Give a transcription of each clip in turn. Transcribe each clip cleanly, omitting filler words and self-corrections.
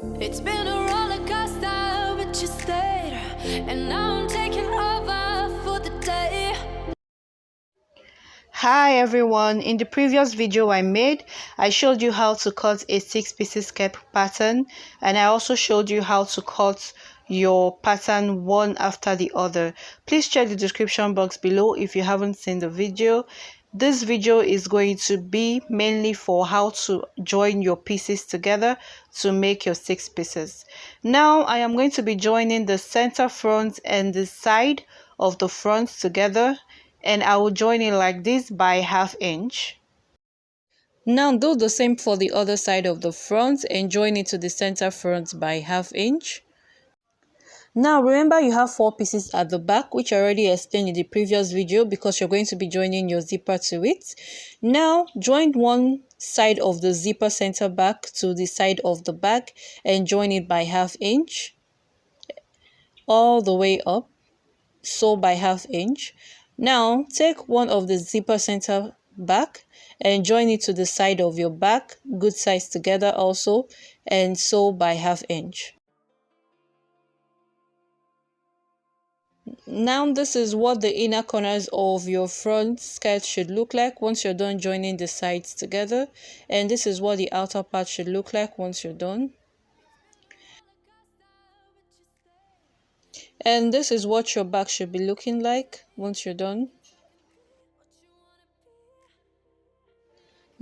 It's been a roller coaster, but you stayed, and now I'm taking over for the day. Hi everyone, in the previous video I made, I showed you how to cut a 6-piece skirt pattern, and I also showed you how to cut your pattern one after the other. Please check the description box below if you haven't seen the video. This video is going to be mainly for how to join your pieces together to make your 6 pieces. Now I am going to be joining the center front and the side of the front together, and I will join it like this by 1/2 inch. Now do the same for the other side of the front and join it to the center front by 1/2 inch. Now remember you have 4 pieces at the back, which I already explained in the previous video because you're going to be joining your zipper to it. Now join one side of the zipper center back to the side of the back and join it by 1/2 inch all the way up, so by 1/2 inch. Now take one of the zipper center back and join it to the side of your back, good sides together also, and sew by 1/2 inch. Now this is what the inner corners of your front skirt should look like once you're done joining the sides together, and this is what the outer part should look like once you're done. And this is what your back should be looking like once you're done.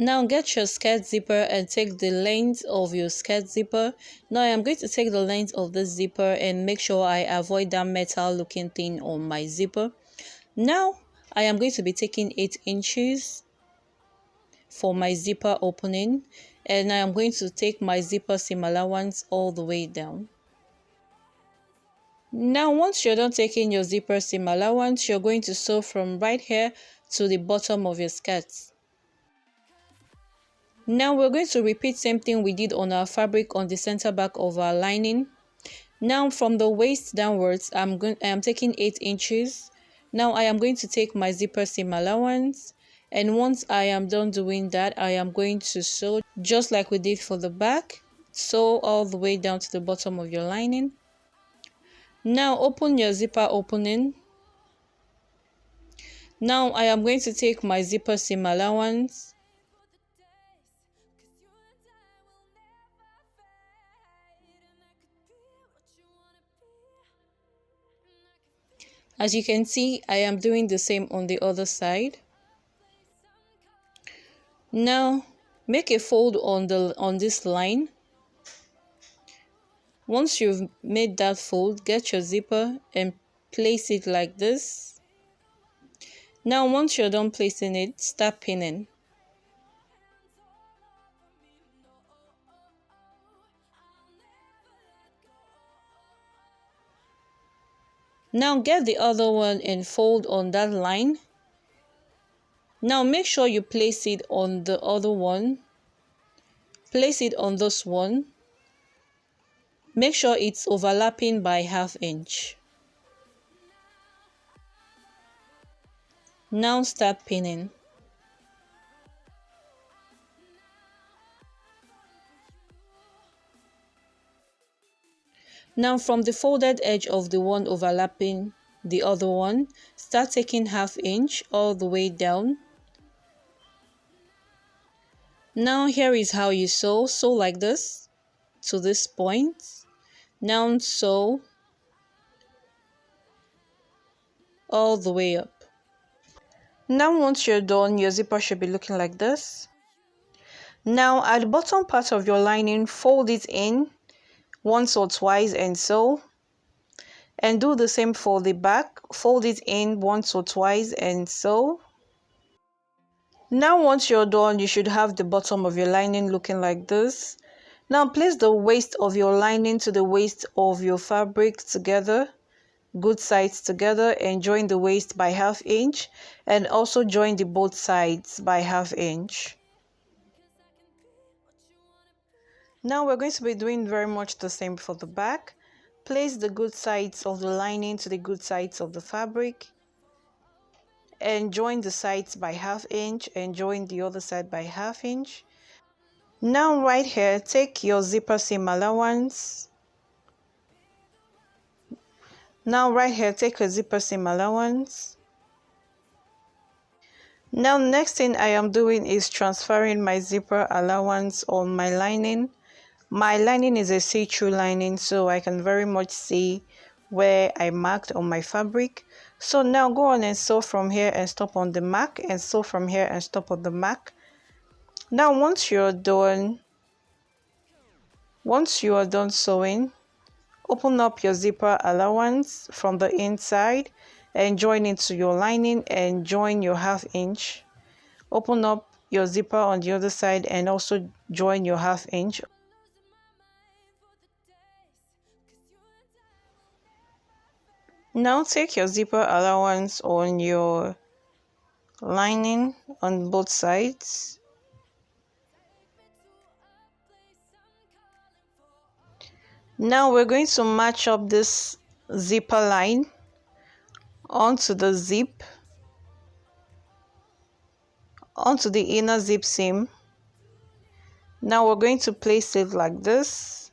Now get your skirt zipper and take the length of your skirt zipper. Now I am going to take the length of this zipper and make sure I avoid that metal looking thing on my zipper. Now I am going to be taking 8 inches for my zipper opening, and I am going to take my zipper seam allowance all the way down. Now once you're done taking your zipper seam allowance, you're going to sew from right here to the bottom of your skirt. Now we're going to repeat same thing we did on our fabric on the center back of our lining. Now from the waist downwards, I am taking 8 inches. Now I am going to take my zipper seam allowance, and once I am done doing that, I am going to sew just like we did for the back. Sew all the way down to the bottom of your lining. Now open your zipper opening. Now I am going to take my zipper seam allowance As you can see, I am doing the same on the other side. Now make a fold on this line. Once you've made that fold, get your zipper and place it like this. Now once you're done placing it, start pinning. Now get the other one and fold on that line. Now make sure you place it on the other one. Place it on this one. Make sure it's overlapping by 1/2 inch. Now start pinning. Now from the folded edge of the one overlapping the other one, start taking 1/2 inch all the way down. Now here is how you sew. Sew like this to this point. Now sew all the way up. Now once you're done, your zipper should be looking like this. Now at the bottom part of your lining, fold it in once or twice and sew, and do the same for the back. Fold it in once or twice and sew. Now once you're done, you should have the bottom of your lining looking like this. Now place the waist of your lining to the waist of your fabric together, good sides together, and join the waist by 1/2 inch, and also join the both sides by 1/2 inch. Now we're going to be doing very much the same for the back. Place the good sides of the lining to the good sides of the fabric, and join the sides by 1/2 inch, and join the other side by 1/2 inch. Now right here, take your zipper seam allowance. Now right here, take a zipper seam allowance. Now next thing I am doing is transferring my zipper allowance on my lining. My lining is a see-through lining, so I can very much see where I marked on my fabric. So now go on and sew from here and stop on the mark, and sew from here and stop on the mark. Now once you are done sewing, open up your zipper allowance from the inside and join into your lining and join your 1/2 inch. Open up your zipper on the other side and also join your 1/2 inch. Now take your zipper allowance on your lining on both sides. Now we're going to match up this zipper line onto the zip, onto the inner zip seam. Now we're going to place it like this.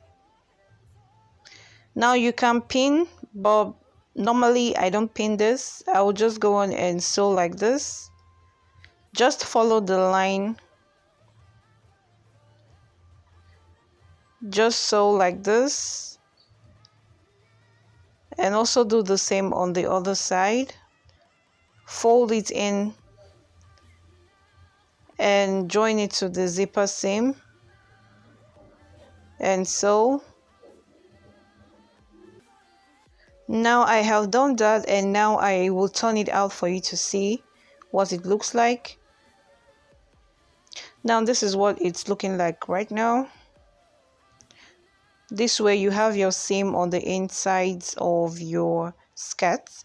Now you can pin, but normally I don't pin this. I will just go on and sew like this. Just follow the line. Just sew like this. And also do the same on the other side. Fold it in and join it to the zipper seam and sew. Now I have done that, and now I will turn it out for you to see what it looks like. Now this is what it's looking like right now. This way you have your seam on the insides of your skirts.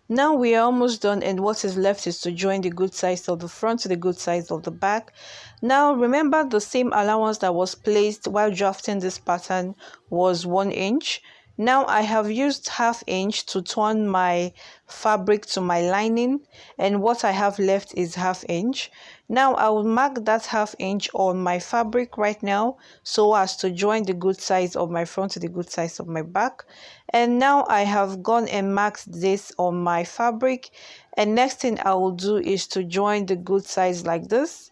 Now we are almost done, and what is left is to join the good sides of the front to the good sides of the back. Now remember, the seam allowance that was placed while drafting this pattern was 1 inch. Now I have used 1/2 inch to turn my fabric to my lining, and what I have left is 1/2 inch. Now I will mark that 1/2 inch on my fabric right now so as to join the good sides of my front to the good sides of my back. And now I have gone and marked this on my fabric, and next thing I will do is to join the good sides like this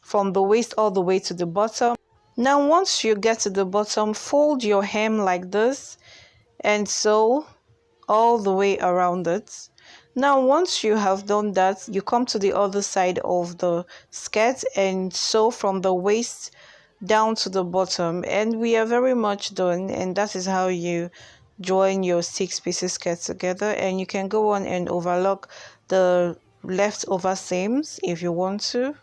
from the waist all the way to the bottom. Now once you get to the bottom, fold your hem like this and sew all the way around it. Now once you have done that, you come to the other side of the skirt and sew from the waist down to the bottom, and we are very much done. And that is how you join your 6-piece skirt together. And you can go on and overlock the leftover seams if you want to.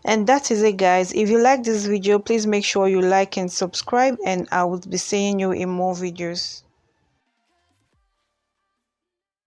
And that is it, guys. If you like this video, please make sure you like and subscribe, and I will be seeing you in more videos.